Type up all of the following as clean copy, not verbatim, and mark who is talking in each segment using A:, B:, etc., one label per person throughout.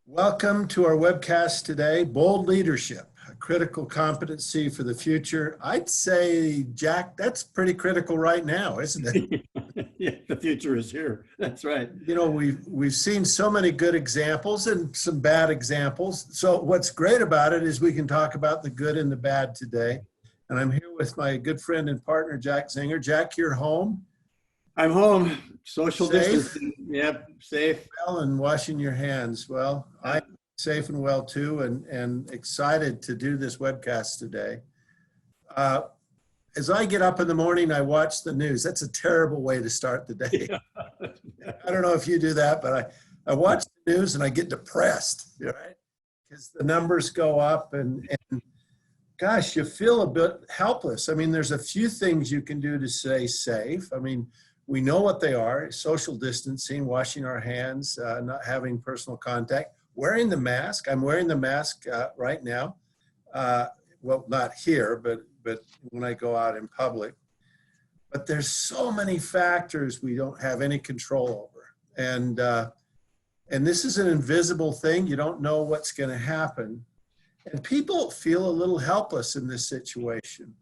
A: Welcome to our webcast today, Bold Leadership, a critical competency for the future. I'd say, Jack, that's pretty critical right now, isn't it?
B: Yeah, the future is here. That's right.
A: You know, we've seen so many good examples and some bad examples. So what's great about it is we can talk about the good and the bad today. And I'm here with my good friend and partner, Jack Zinger. Jack, you're home?
B: I'm home. Social
A: Safe?
B: distancing. Yep, safe.
A: Well, and washing your hands. Well, I'm safe and well too, and excited to do this webcast today. As I get up in the morning, I watch the news. That's a terrible way to start the day.
B: Yeah.
A: I don't know if you do that, but I watch the news and I get depressed, right? Because the numbers go up and gosh, you feel a bit helpless. I mean, there's a few things you can do to stay safe. I mean, we know what they are: social distancing, washing our hands, not having personal contact, wearing the mask. I'm wearing the mask right now. Well, not here, but when I go out in public. But there's so many factors we don't have any control over. And this is an invisible thing. You don't know what's going to happen. And people feel a little helpless in this situation.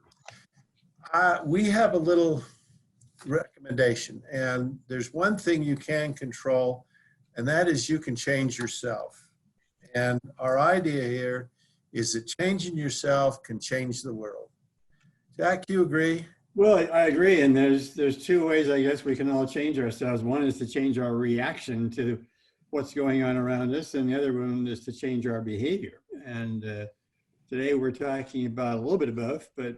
A: We have a little recommendation, and there's one thing you can control, and that is you can change yourself. And our idea here is that changing yourself can change the world. Jack, you agree?
B: Well, I agree. And there's two ways I guess we can all change ourselves. One is to change our reaction to what's going on around us, and the other one is to change our behavior. And today we're talking about a little bit of both, but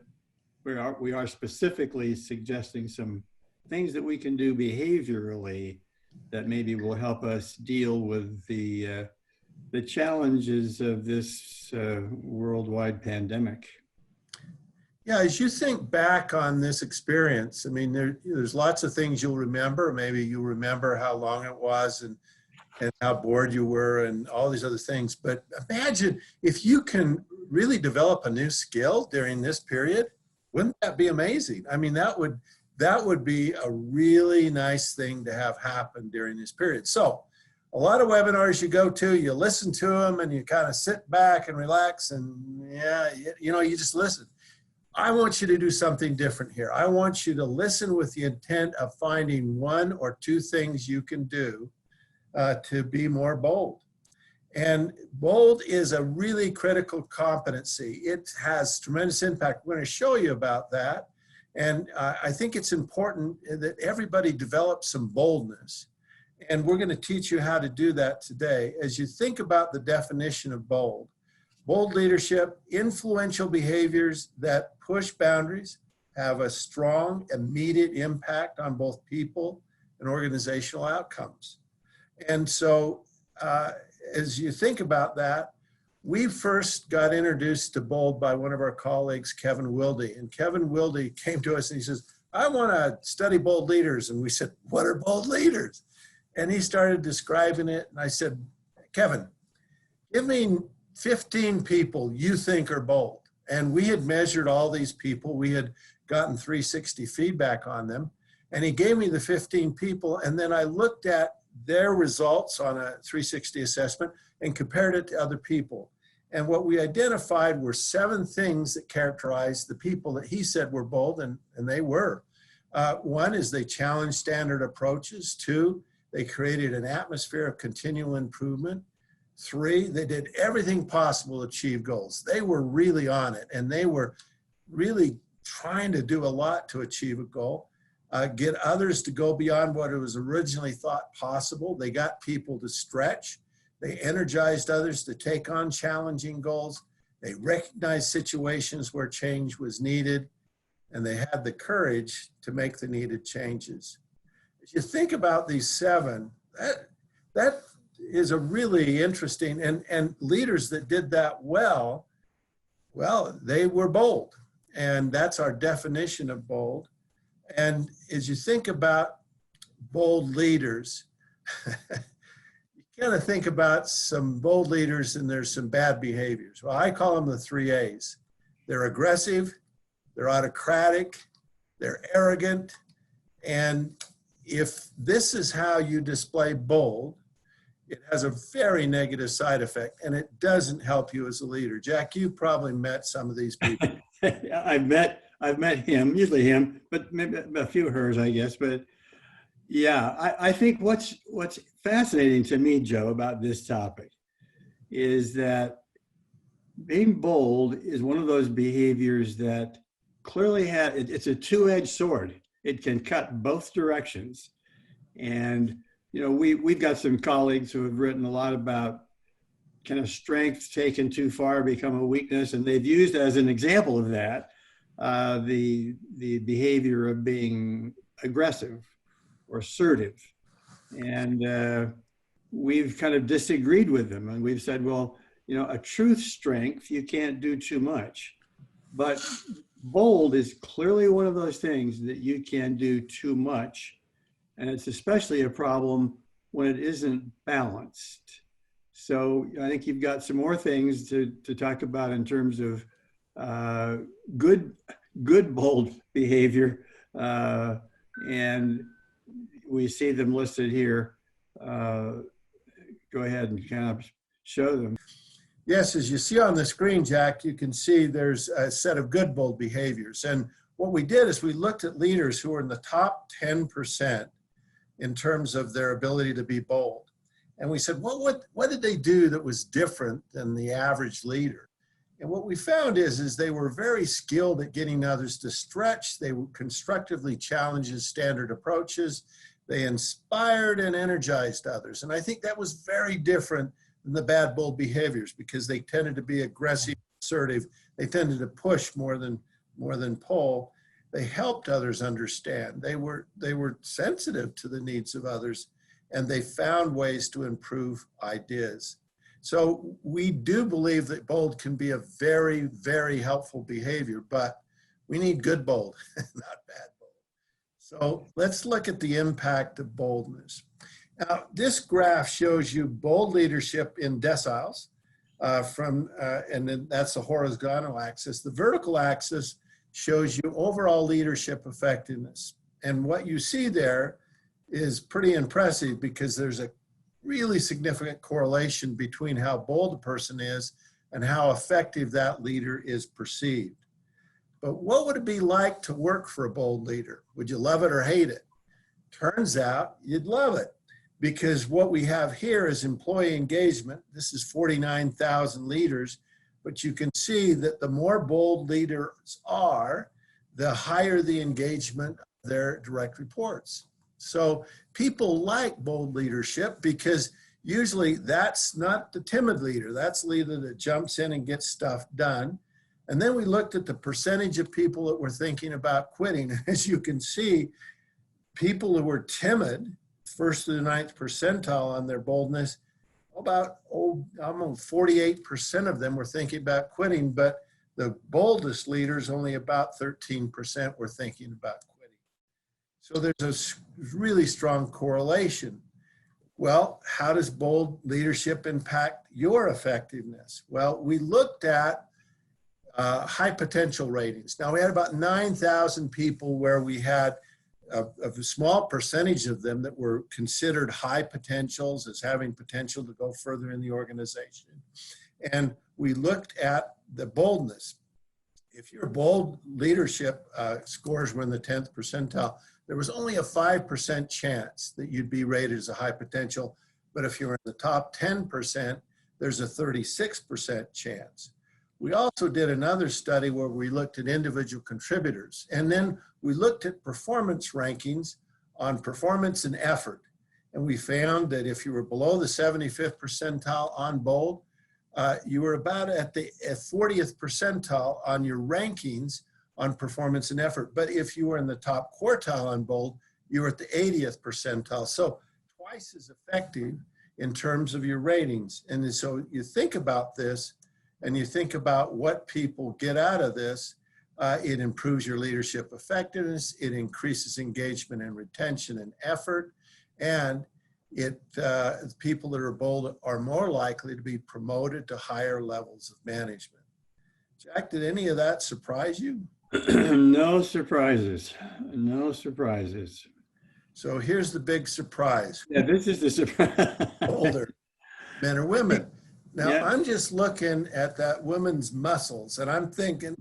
B: we are specifically suggesting some things that we can do behaviorally that maybe will help us deal with the challenges of this worldwide pandemic.
A: Yeah, as you think back on this experience, I mean, there's lots of things you'll remember. Maybe you remember how long it was and how bored you were and all these other things. But imagine if you can really develop a new skill during this period. Wouldn't that be amazing? I mean, that would be a really nice thing to have happen during this period. So a lot of webinars you go to, you listen to them and you kind of sit back and relax and you just listen. I want you to do something different here. I want you to listen with the intent of finding one or two things you can do to be more bold. And bold is a really critical competency. It has tremendous impact. We're going to show you about that. And I think it's important that everybody develop some boldness. And we're going to teach you how to do that today. As you think about the definition of bold leadership, influential behaviors that push boundaries, have a strong, immediate impact on both people and organizational outcomes. And so as you think about that, we first got introduced to bold by one of our colleagues, Kevin Wilde. And Kevin Wilde came to us and he says, I want to study bold leaders. And we said, what are bold leaders? And he started describing it. And I said, Kevin, give me 15 people you think are bold. And we had measured all these people. We had gotten 360 feedback on them. And he gave me the 15 people. And then I looked at their results on a 360 assessment and compared it to other people. And what we identified were 7 things that characterized the people that he said were bold, and they were. One is they challenged standard approaches. 2, they created an atmosphere of continual improvement. 3, they did everything possible to achieve goals. They were really on it, and they were really trying to do a lot to achieve a goal. Get others to go beyond what it was originally thought possible. They got people to stretch. They energized others to take on challenging goals. They recognized situations where change was needed, and they had the courage to make the needed changes. As you think about these 7, that is a really interesting, and leaders that did that well, they were bold. And that's our definition of bold. And as you think about bold leaders, you kind of think about some bold leaders and there's some bad behaviors. Well, I call them the 3 A's. They're aggressive, they're autocratic, they're arrogant. And if this is how you display bold, it has a very negative side effect, and it doesn't help you as a leader. Jack, you probably met some of these people.
B: I've met him, usually him, but maybe a few hers, I guess. But yeah, I think what's fascinating to me, Joe, about this topic is that being bold is one of those behaviors that clearly it's a two-edged sword. It can cut both directions. And, you know, we've got some colleagues who have written a lot about kind of strength taken too far become a weakness. And they've used as an example of that, the behavior of being aggressive or assertive. And we've kind of disagreed with them. And we've said, well, you know, a truth strength, you can't do too much. But bold is clearly one of those things that you can do too much. And it's especially a problem when it isn't balanced. So I think you've got some more things to talk about in terms of good bold behavior. And we see them listed here. Go ahead and kind of show them.
A: Yes, as you see on the screen, Jack, you can see there's a set of good bold behaviors. And what we did is we looked at leaders who are in the top 10% in terms of their ability to be bold. And we said, well, what did they do that was different than the average leader? And what we found is they were very skilled at getting others to stretch. They constructively challenged standard approaches. They inspired and energized others. And I think that was very different than the bad, bold behaviors, because they tended to be aggressive, assertive. They tended to push more than pull. They helped others understand. They were sensitive to the needs of others, and they found ways to improve ideas. So we do believe that bold can be a very, very helpful behavior, but we need good bold, not bad bold. So let's look at the impact of boldness. Now, this graph shows you bold leadership in deciles, and then that's the horizontal axis. The vertical axis shows you overall leadership effectiveness. And what you see there is pretty impressive, because there's a really significant correlation between how bold a person is and how effective that leader is perceived. But what would it be like to work for a bold leader? Would you love it or hate it? Turns out you'd love it, because what we have here is employee engagement. This is 49,000 leaders, but you can see that the more bold leaders are, the higher the engagement of their direct reports. So people like bold leadership, because usually that's not the timid leader. That's the leader that jumps in and gets stuff done. And then we looked at the percentage of people that were thinking about quitting. As you can see, people who were timid, first to the 9th percentile on their boldness, about almost 48% of them were thinking about quitting, but the boldest leaders, only about 13% were thinking about quitting. So there's a really strong correlation. Well, how does bold leadership impact your effectiveness? Well, we looked at high potential ratings. Now, we had about 9,000 people where we had a small percentage of them that were considered high potentials, as having potential to go further in the organization. And we looked at the boldness. If your bold leadership scores were in the 10th percentile, there was only a 5% chance that you'd be rated as a high potential. But if you're in the top 10%, there's a 36% chance. We also did another study where we looked at individual contributors, and then we looked at performance rankings on performance and effort. And we found that if you were below the 75th percentile on bold, you were about at the 40th percentile on your rankings on performance and effort. But if you were in the top quartile on bold, you were at the 80th percentile. So twice as effective in terms of your ratings. And so you think about this, and you think about what people get out of this, it improves your leadership effectiveness, it increases engagement and retention and effort, and people that are bold are more likely to be promoted to higher levels of management. Jack, did any of that surprise you?
B: No surprises. No surprises.
A: So here's the big surprise.
B: Yeah, this is the surprise.
A: Bolder. men or women. Now,
B: Yeah.
A: I'm just looking at that woman's muscles and I'm thinking,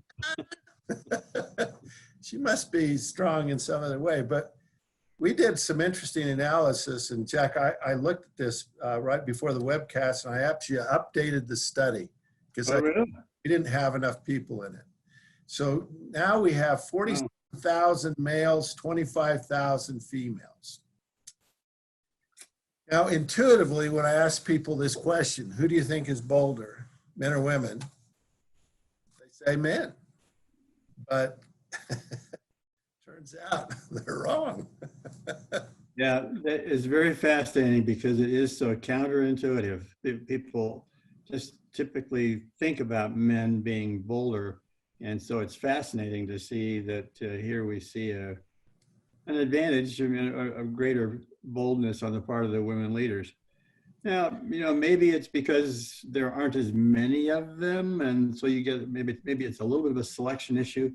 A: she must be strong in some other way. But we did some interesting analysis. And Jack, I looked at this right before the webcast and I actually updated the study because
B: Oh, really?
A: we didn't have enough people in it. So now we have 47,000 males, 25,000 females. Now, intuitively, when I ask people this question, who do you think is bolder, men or women? They say men. But turns out they're wrong.
B: Yeah, that is very fascinating because it is so counterintuitive. People just typically think about men being bolder. And so it's fascinating to see that here we see an advantage, I mean, a greater boldness on the part of the women leaders. Now, maybe it's because there aren't as many of them. And so you get, maybe it's a little bit of a selection issue,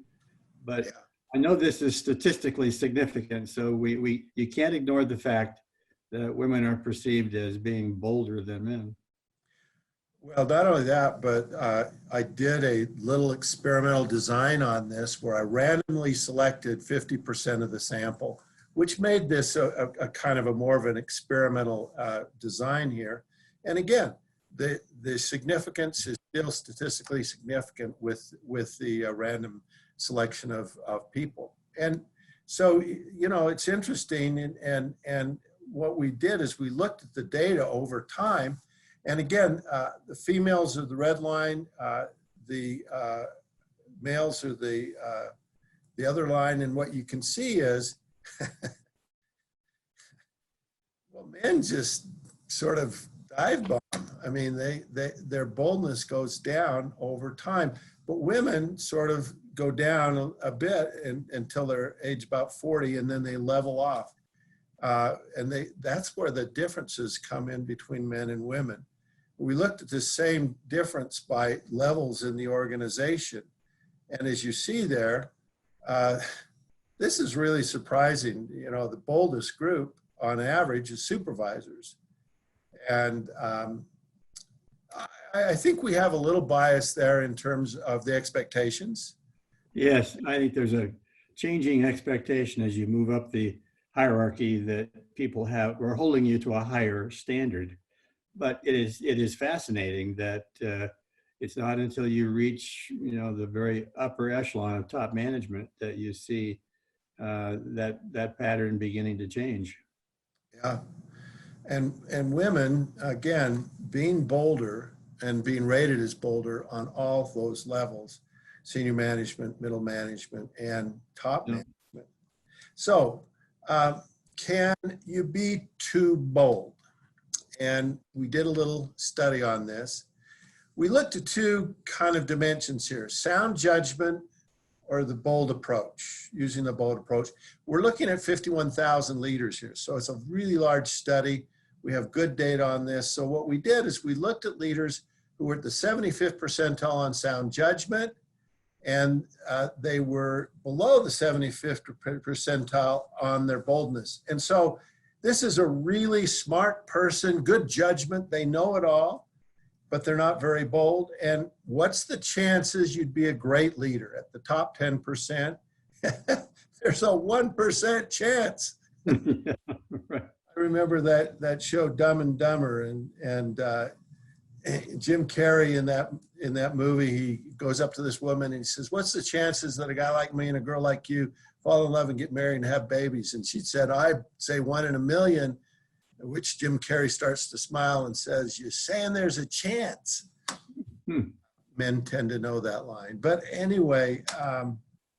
B: but
A: Yeah.
B: I know this is statistically significant. So you can't ignore the fact that women are perceived as being bolder than men.
A: Well, not only that, but I did a little experimental design on this where I randomly selected 50% of the sample, which made this a kind of a more of an experimental design here. And again, the significance is still statistically significant with the random selection of people. And so, it's interesting. And what we did is we looked at the data over time. And again, the females are the red line, the males are the other line. And what you can see is, well, men just sort of dive bomb. I mean, their boldness goes down over time, but women sort of go down a bit until they're age about 40, and then they level off. And that's where the differences come in between men and women. We looked at the same difference by levels in the organization. And as you see there, this is really surprising. The boldest group on average is supervisors. And I think we have a little bias there in terms of the expectations.
B: Yes, I think there's a changing expectation as you move up the hierarchy that people have, we're holding you to a higher standard. But it is fascinating that it's not until you reach, the very upper echelon of top management that you see that pattern beginning to change.
A: Yeah. And women, again, being bolder and being rated as bolder on all those levels, senior management, middle management, and top management. So can you be too bold? And we did a little study on this. We looked at two kind of dimensions here, sound judgment or the bold approach, using the bold approach. We're looking at 51,000 leaders here. So it's a really large study. We have good data on this. So what we did is we looked at leaders who were at the 75th percentile on sound judgment, and they were below the 75th percentile on their boldness. And so this is a really smart person, good judgment. They know it all, but they're not very bold. And what's the chances you'd be a great leader at the top 10%? There's a 1% chance.
B: Yeah, right.
A: I remember that show Dumb and Dumber, and Jim Carrey in that movie, he goes up to this woman and he says, "What's the chances that a guy like me and a girl like you fall in love and get married and have babies?" And she said, "I'd say 1 in a million," at which Jim Carrey starts to smile and says, "You're saying there's a chance." Men tend to know that line. But anyway,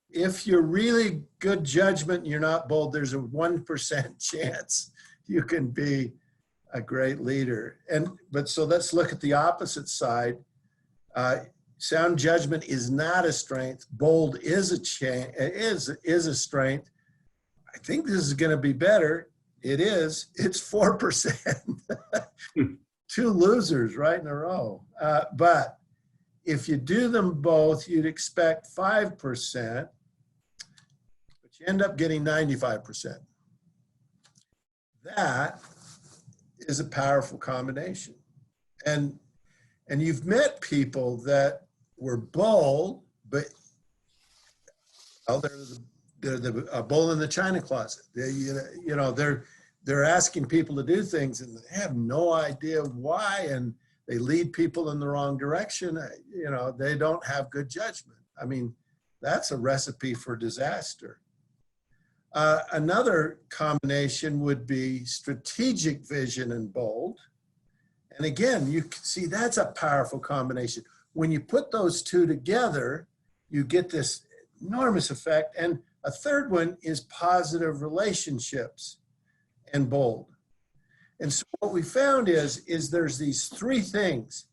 A: if you're really good judgment and you're not bold, there's a 1% chance you can be a great leader. But so let's look at the opposite side. Sound judgment is not a strength. Bold is a strength. I think this is going to be better. It is. It's 4%. Two losers right in a row. But if you do them both, you'd expect 5%, but you end up getting 95%. That is a powerful combination. And you've met people that were bold, but they're the a bull in the china closet. They're asking people to do things and they have no idea why, and they lead people in the wrong direction. They don't have good judgment. I mean, that's a recipe for disaster. Another combination would be strategic vision and bold. And again, you can see that's a powerful combination. When you put those two together, you get this enormous effect. And a third one is positive relationships and bold. And so what we found is there's these three things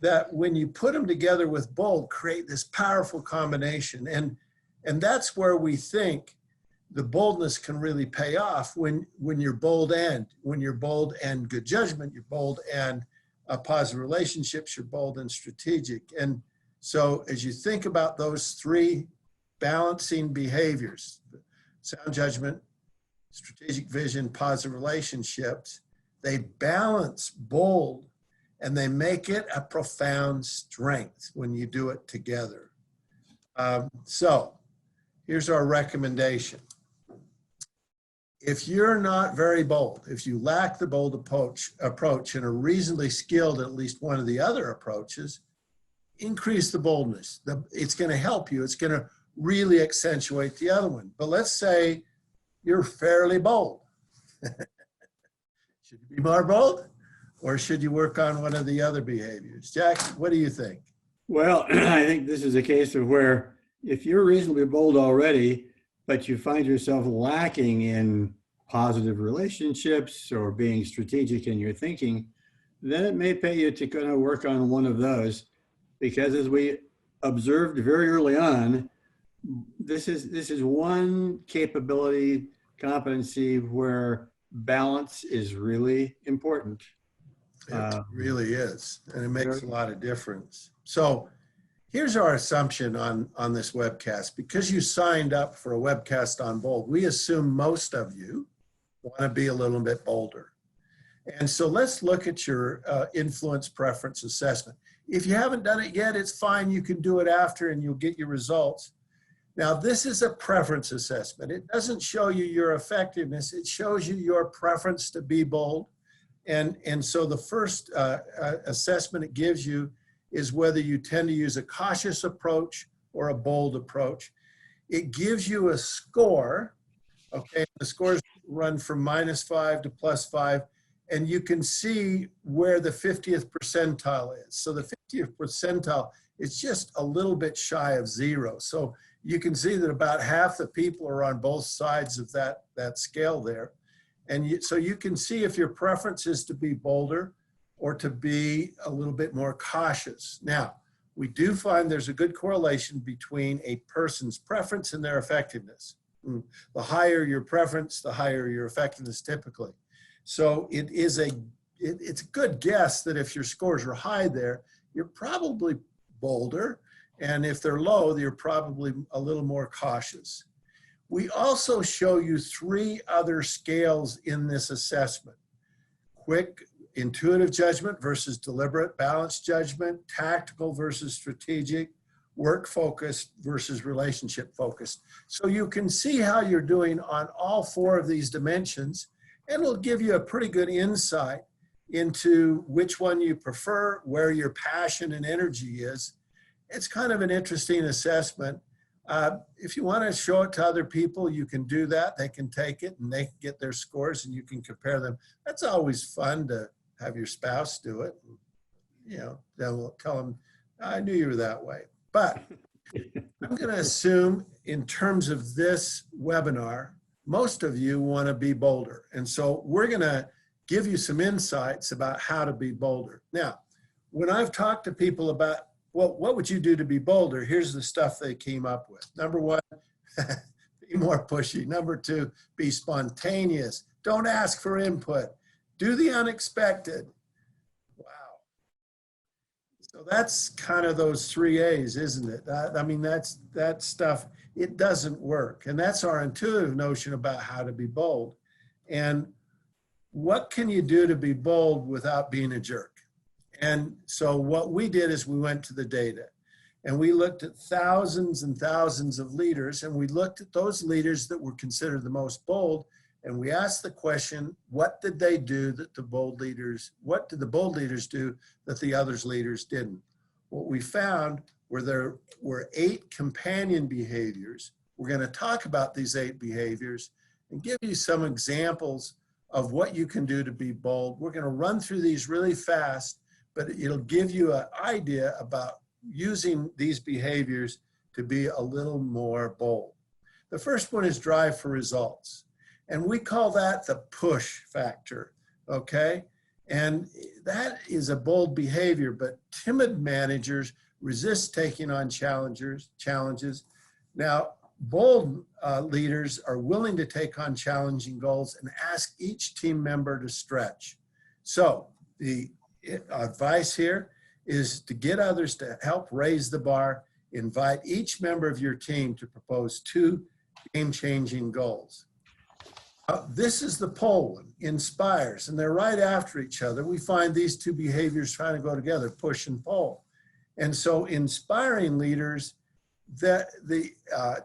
A: that when you put them together with bold, create this powerful combination. And that's where we think the boldness can really pay off when you're bold and good judgment, you're bold and positive relationships, you're bold and strategic. And so as you think about those three balancing behaviors, sound judgment, strategic vision, positive relationships, they balance bold and they make it a profound strength when you do it together. So here's our recommendation. If you're not very bold, if you lack the bold approach and are reasonably skilled at least one of the other approaches, increase the boldness. It's going to help you. It's going to really accentuate the other one. But let's say you're fairly bold. Should you be more bold, or should you work on one of the other behaviors? Jack, what do you think?
B: Well, I think this is a case of where if you're reasonably bold already, but you find yourself lacking in positive relationships or being strategic in your thinking, then it may pay you to kind of work on one of those, because as we observed very early on, this is one capability, competency where balance is really important.
A: It really is, and it makes a lot of difference. So here's our assumption on this webcast. Because you signed up for a webcast on bold, we assume most of you want to be a little bit bolder. And so let's look at your influence preference assessment. If you haven't done it yet, it's fine. You can do it after and you'll get your results. Now, this is a preference assessment. It doesn't show you your effectiveness. It shows you your preference to be bold. And so the first assessment it gives you is whether you tend to use a cautious approach or a bold approach. It gives you a score, okay? The scores run from -5 to +5, and you can see where the 50th percentile is. So the 50th percentile is just a little bit shy of 0. So you can see that about half the people are on both sides of that scale there. And so you can see if your preference is to be bolder or to be a little bit more cautious. Now, we do find there's a good correlation between a person's preference and their effectiveness. The higher your preference, the higher your effectiveness typically. So it's a good guess that if your scores are high there, you're probably bolder. And if they're low, you're probably a little more cautious. We also show you 3 other scales in this assessment: quick, intuitive judgment versus deliberate, balanced judgment, tactical versus strategic, work focused versus relationship focused. So you can see how you're doing on all 4 of these dimensions, and it'll give you a pretty good insight into which one you prefer, where your passion and energy is. It's kind of an interesting assessment. If you want to show it to other people, you can do that. They can take it and they can get their scores and you can compare them. That's always fun to have your spouse do it. They'll tell them, I knew you were that way. But I'm going to assume in terms of this webinar, most of you want to be bolder. And so we're going to give you some insights about how to be bolder. Now, when I've talked to people about, well, what would you do to be bolder? Here's the stuff they came up with. Number 1, be more pushy. Number 2, be spontaneous. Don't ask for input. Do the unexpected. Wow. So that's kind of those 3 A's, isn't it? I mean, that stuff, it doesn't work. And that's our intuitive notion about how to be bold. And what can you do to be bold without being a jerk? And so what we did is we went to the data and we looked at thousands and thousands of leaders, and we looked at those leaders that were considered the most bold, and we asked the question, what did they do that what did the bold leaders do that the others leaders didn't? What we found were there were 8 companion behaviors. We're going to talk about these 8 behaviors and give you some examples of what you can do to be bold. We're going to run through these really fast, but it'll give you an idea about using these behaviors to be a little more bold. The first one is drive for results. And we call that the push factor, okay? And that is a bold behavior, but timid managers resist taking on challenges. Now, bold leaders are willing to take on challenging goals and ask each team member to stretch. So the advice here is to get others to help raise the bar. Invite each member of your team to propose 2 game-changing goals. This is the poll one, inspires, and they're right after each other. We find these 2 behaviors trying to go together, push and pull. And so inspiring leaders, the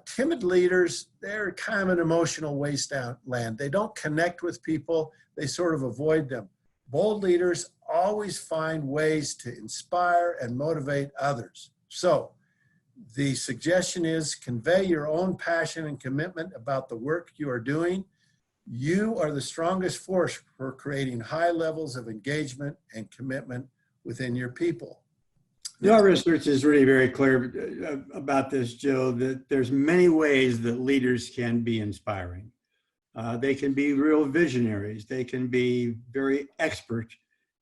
A: timid leaders, they're kind of an emotional wasteland. They don't connect with people. They sort of avoid them. Bold leaders always find ways to inspire and motivate others. So the suggestion is convey your own passion and commitment about the work you are doing. You are the strongest force for creating high levels of engagement and commitment within your people.
B: Our research is really very clear about this, Joe, that there's many ways that leaders can be inspiring. They can be real visionaries. They can be very expert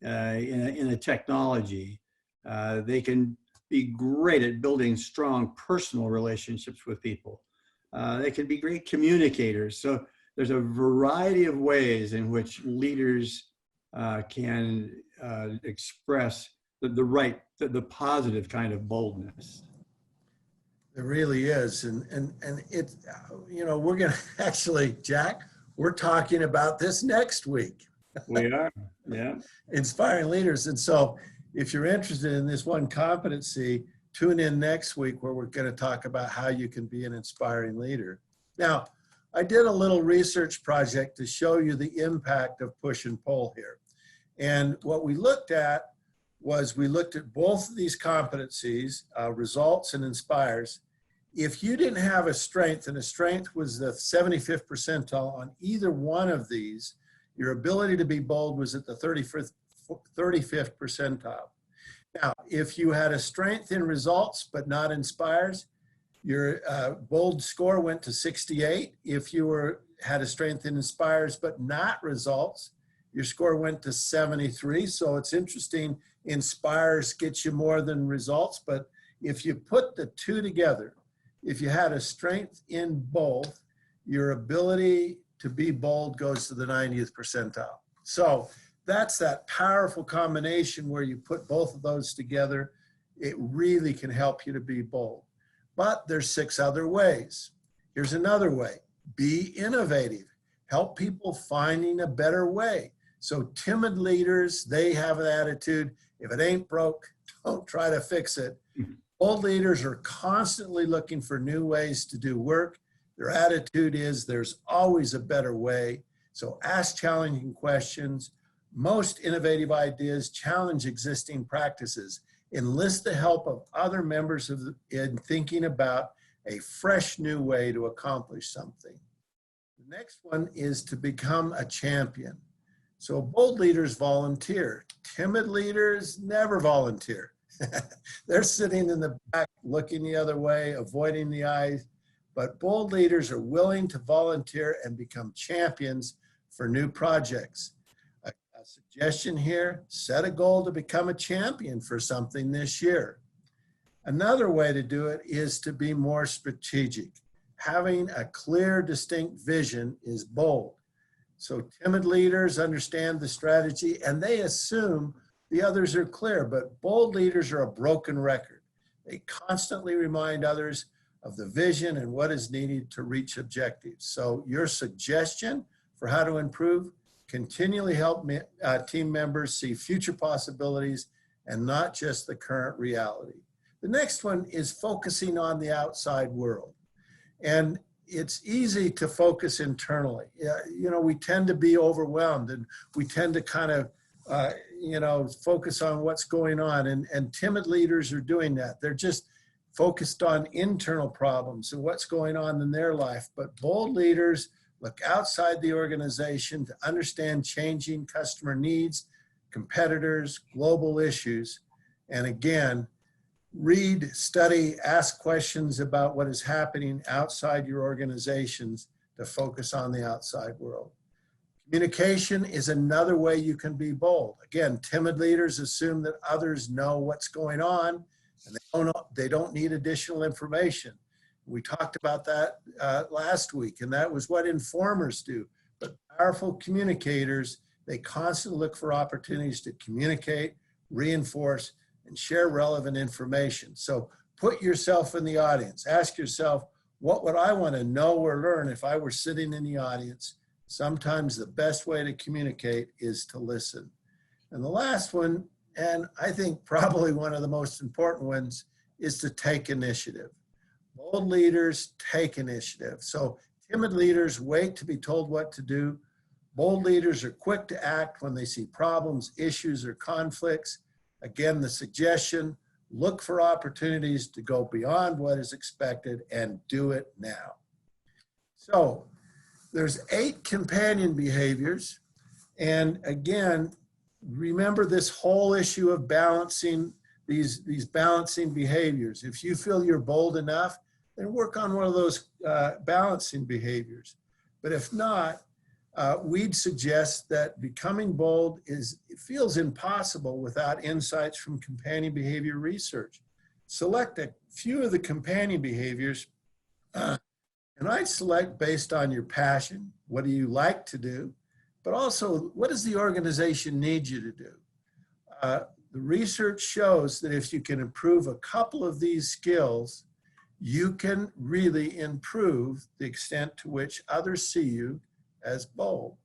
B: in a technology. They can be great at building strong personal relationships with people. They can be great communicators. So there's a variety of ways in which leaders can express the positive kind of boldness.
A: It really is. And it, we're going to actually, Jack, we're talking about this next week.
B: We are, yeah.
A: Inspiring leaders. And so if you're interested in this one competency, tune in next week where we're going to talk about how you can be an inspiring leader. Now, I did a little research project to show you the impact of push and pull here. And what we looked at was we looked at both of these competencies, results and inspires. If you didn't have a strength, and a strength was the 75th percentile on either one of these, your ability to be bold was at the 35th percentile. Now, if you had a strength in results but not inspires, your bold score went to 68. If you had a strength in inspires but not results, your score went to 73. So it's interesting, inspires gets you more than results, but if you put the 2 together, if you had a strength in both, your ability to be bold goes to the 90th percentile. So that's that powerful combination where you put both of those together. It really can help you to be bold. But there's 6 other ways. Here's another way. Be innovative. Help people finding a better way. So timid leaders, they have an attitude, if it ain't broke, don't try to fix it. Bold leaders are constantly looking for new ways to do work. Their attitude is there's always a better way. So ask challenging questions. Most innovative ideas challenge existing practices. Enlist the help of other members in thinking about a fresh new way to accomplish something. The next one is to become a champion. So bold leaders volunteer. Timid leaders never volunteer. They're sitting in the back, looking the other way, avoiding the eyes. But bold leaders are willing to volunteer and become champions for new projects. A suggestion here, set a goal to become a champion for something this year. Another way to do it is to be more strategic. Having a clear, distinct vision is bold. So timid leaders understand the strategy and they assume the others are clear, but bold leaders are a broken record. They constantly remind others of the vision and what is needed to reach objectives. So your suggestion for how to improve, continually help team members see future possibilities and not just the current reality. The next one is focusing on the outside world. And it's easy to focus internally. We tend to be overwhelmed, and we tend to kind of, focus on what's going on. And timid leaders are doing that. They're just focused on internal problems and what's going on in their life. But bold leaders look outside the organization to understand changing customer needs, competitors, global issues. And again, read, study, ask questions about what is happening outside your organizations to focus on the outside world. Communication is another way you can be bold. Again, timid leaders assume that others know what's going on and they don't need additional information. We talked about that last week, and that was what informers do. But powerful communicators, they constantly look for opportunities to communicate, reinforce, and share relevant information. So put yourself in the audience. Ask yourself, what would I want to know or learn if I were sitting in the audience? Sometimes the best way to communicate is to listen. And the last one, and I think probably one of the most important ones, is to take initiative. Bold leaders take initiative. So timid leaders wait to be told what to do. Bold leaders are quick to act when they see problems, issues, or conflicts. Again, the suggestion, look for opportunities to go beyond what is expected and do it now. So there's 8 companion behaviors. And again, remember this whole issue of balancing these balancing behaviors. If you feel you're bold enough, then work on one of those balancing behaviors. But if not, we'd suggest that becoming bold it feels impossible without insights from companion behavior research. Select a few of the companion behaviors, and I'd select based on your passion, what do you like to do, but also what does the organization need you to do? The research shows that if you can improve a couple of these skills, you can really improve the extent to which others see you as bold.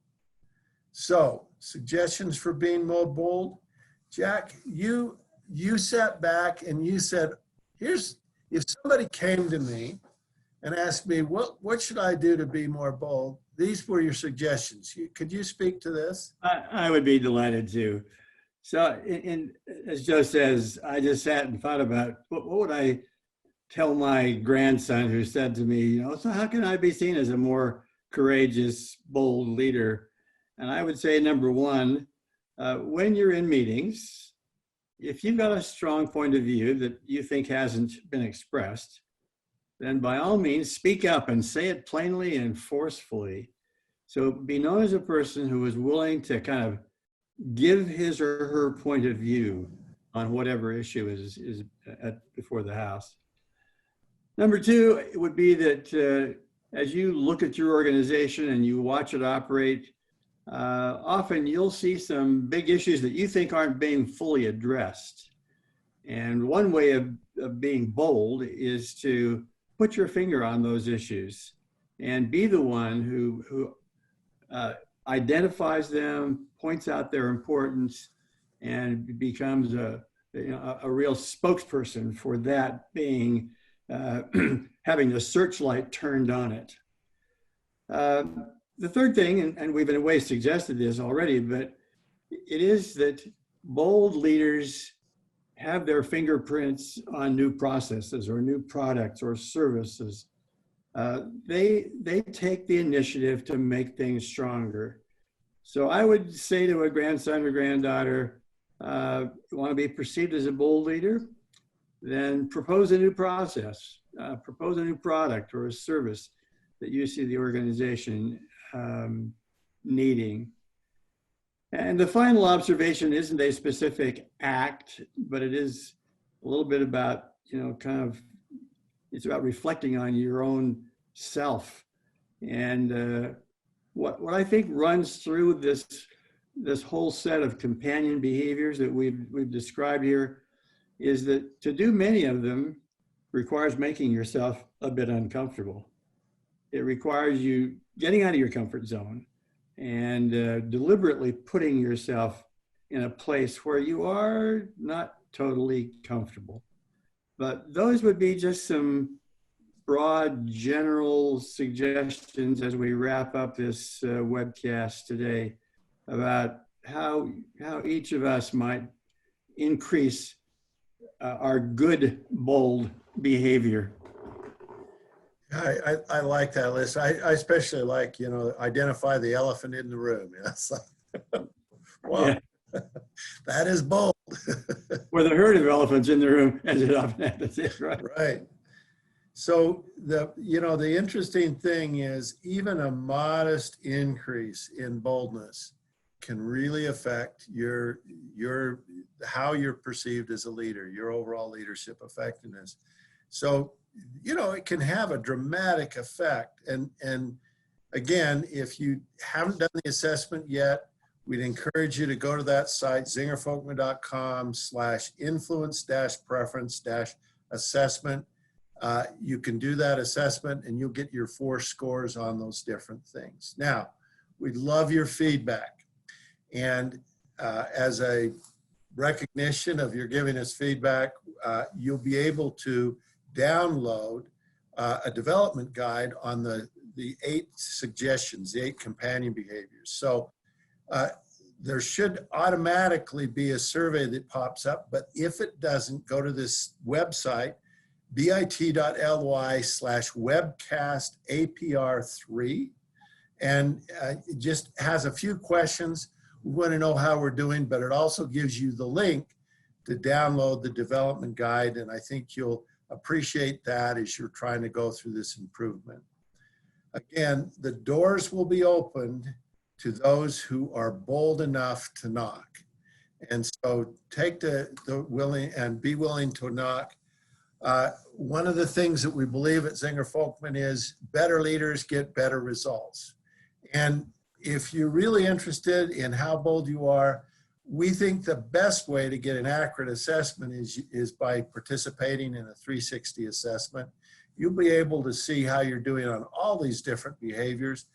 A: So, suggestions for being more bold. Jack, you sat back and you said, if somebody came to me and asked me, what should I do to be more bold? These were your suggestions. Could you speak to this?
B: I would be delighted to. So, as Joe says, I just sat and thought about what would I tell my grandson who said to me, so how can I be seen as a more courageous, bold leader? And I would say, number one, when you're in meetings, if you've got a strong point of view that you think hasn't been expressed, then by all means, speak up and say it plainly and forcefully. So be known as a person who is willing to kind of give his or her point of view on whatever issue is before the House. Number two, it would be that as you look at your organization and you watch it operate, often you'll see some big issues that you think aren't being fully addressed. And one way of being bold is to put your finger on those issues and be the one who identifies them, points out their importance, and becomes a real spokesperson for that being having the searchlight turned on it. The third thing, and we've in a way suggested this already, but it is that bold leaders have their fingerprints on new processes or new products or services. They take the initiative to make things stronger. So I would say to a grandson or granddaughter, you want to be perceived as a bold leader? Then propose a new process, propose a new product or a service that you see the organization needing. And the final observation isn't a specific act, but it is a little bit about, it's about reflecting on your own self. And what I think runs through this whole set of companion behaviors that we've described here is that to do many of them requires making yourself a bit uncomfortable. It requires you getting out of your comfort zone and deliberately putting yourself in a place where you are not totally comfortable. But those would be just some broad general suggestions as we wrap up this webcast today about how each of us might increase our good, bold behavior.
A: I like that list. I especially like, identify the elephant in the room. It's like, wow,
B: Yeah.
A: that is bold.
B: Or the herd of elephants in the room, as it often happens, right?
A: Right. So the interesting thing is even a modest increase in boldness can really affect how you're perceived as a leader, your overall leadership effectiveness. So, it can have a dramatic effect. And again, if you haven't done the assessment yet, we'd encourage you to go to that site, zingerfolkman.com/influence-preference-assessment. You can do that assessment and you'll get your 4 scores on those different things. Now, we'd love your feedback. And as a recognition of your giving us feedback, you'll be able to download a development guide on the 8 suggestions, the 8 companion behaviors. So there should automatically be a survey that pops up, but if it doesn't, go to this website, bit.ly/webcast-apr3, and it just has a few questions. We want to know how we're doing, but it also gives you the link to download the development guide, and I think you'll appreciate that as you're trying to go through this improvement. Again, the doors will be opened to those who are bold enough to knock. And so take the willing and be willing to knock. One of the things that we believe at Zinger Folkman is better leaders get better results. And if you're really interested in how bold you are, we think the best way to get an accurate assessment is by participating in a 360 assessment. You'll be able to see how you're doing on all these different behaviors,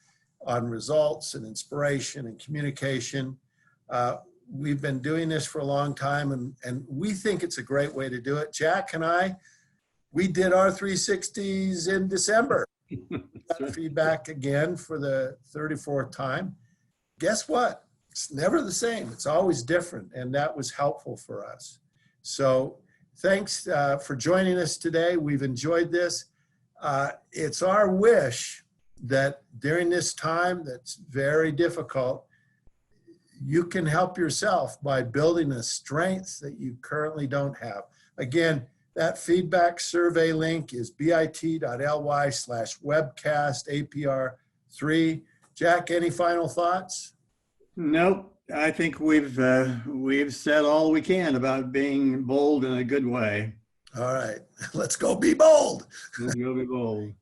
A: on results and inspiration and communication. We've been doing this for a long time, and we think it's a great way to do it. Jack and I, we did our 360s in December. Got feedback again for the 34th time. Guess what? It's never the same. It's always different, and that was helpful for us. So thanks for joining us today. We've enjoyed this. It's our wish that during this time that's very difficult, you can help yourself by building a strength that you currently don't have. Again, that feedback survey link is bit.ly/webcast-apr3. Jack, any final thoughts?
B: Nope. I think we've said all we can about being bold in a good way.
A: All right. Let's go be bold.
B: Let's go be bold.